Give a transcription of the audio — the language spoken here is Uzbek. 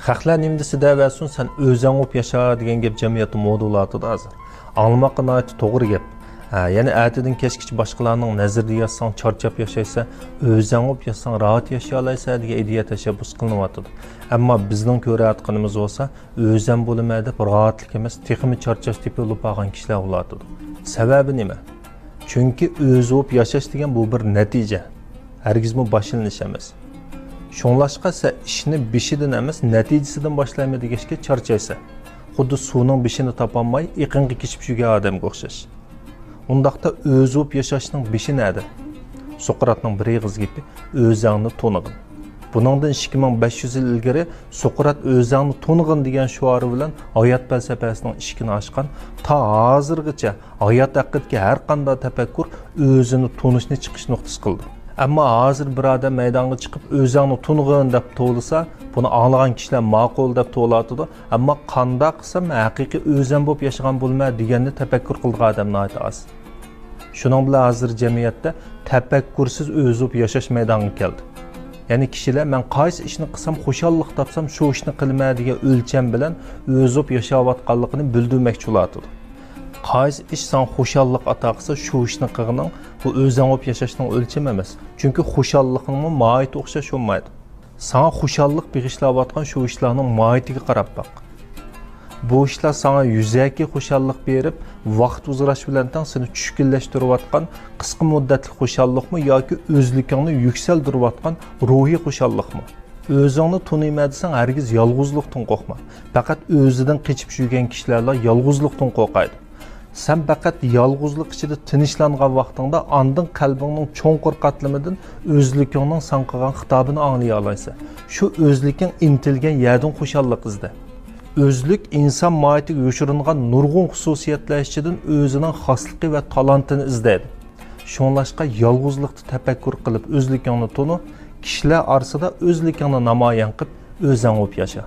Xalqlar nima desa da'vasin, sen o'zing o'p yasha degan gap jamiyatda moda bo'latdi hozir. Anglamoqqa no'yat to'g'ri gap. Ya'ni atidan kechgacha boshqalarning nazarida yashasang, charchab yashaysa, o'zing o'p yashasang, rahat yashay olaysan degan ideya tashabbus qilinyapti. Ammo bizning ko'rayotganimiz bo'lsa, o'zim bo'laman deb rahatlik emas, texmi charchash deb yo'lib olgan kishilar bo'latdi. Sababi nima? Chunki o'z o'p yashash degan bu bir natija. Hargizmi boshlanish emas. Shunlashqa sen ishni beshidan emas, natijasidan boshlayman degishga charchaysan. Xuddi suvning beshini topolmay, iqinga kechib yurgan odamga o'xshash. Undaqda o'z o'p yashashning beshi nada? Sokratning bir eg'iz gapi o'zingni to'nig'in. Buningdan 2500 yil ilgari Sokrat o'zingni to'nig'in degan shuari bilan hayot falsafasining ishkini ochgan, ta hozirgacha hayot haqidagi har qanday tafakkur o'zini to'nishni chiqish nuqtasi qildi. Ammo hozir bir odam maydonga chiqib o'zingni to'nig'in deb to'lisa, buni anglagan kishilar ma'qul deb to'latadi, ammo qanday qilsam haqiqiy o'zim bo'lib yashagan bo'lma deganni tafakkur qilgan odamlar aytasiz. Shuning bilan hozir jamiyatda tafakkursiz o'zib yashash maydonga keldi. Ya'ni kishilar men qaysi ishni qilsam xushallik topsam shu ishni qilma degan o'lcham bilan o'zib yashayotganligini bildirmoqchi bo'ladi. Qaysi ish san xushallik ato qilsa shu ishni qilganing bu o'zing o'p yashashning o'lchami emas. Chunki xushallikning mohiyati o'xshash bo'lmaydi. Sana xushallik bag'ishlayotgan shu ishlarning mohiyatiga qarab baq. Bu ishlar sana yuzaki xushallik berib, vaqt uzrash bilan tang seni tushkunlashtirayotgan qisqa muddatli xushallikmi yoki o'zligingni yuksaltirayotgan ruhiy xushallikmi? O'zingni tunayman desang, hargiz yolg'izlikdan qo'rqma. Faqat o'zidan qochib yurgan kishilar yolg'izlikdan qo'rqadi. Sen faqat yolg'izlik ichida tinchlangan vaqtingda andin qalbingning cho'nqur qatlamidan o'zligingning san qilgan xitobini anglay olaysan. Shu o'zliging intilgan yerdan xushallik izda. O'zlik inson mohiyatiga yoshiringan nurg'un xususiyatlar ichidan o'zining xosligi va talantini izlaydi. Shunlashqa yolg'izlikni tafakkur qilib o'zligingni tuni, kishilar orasida o'zligingni namoyon qilib o'zing o'p yasha.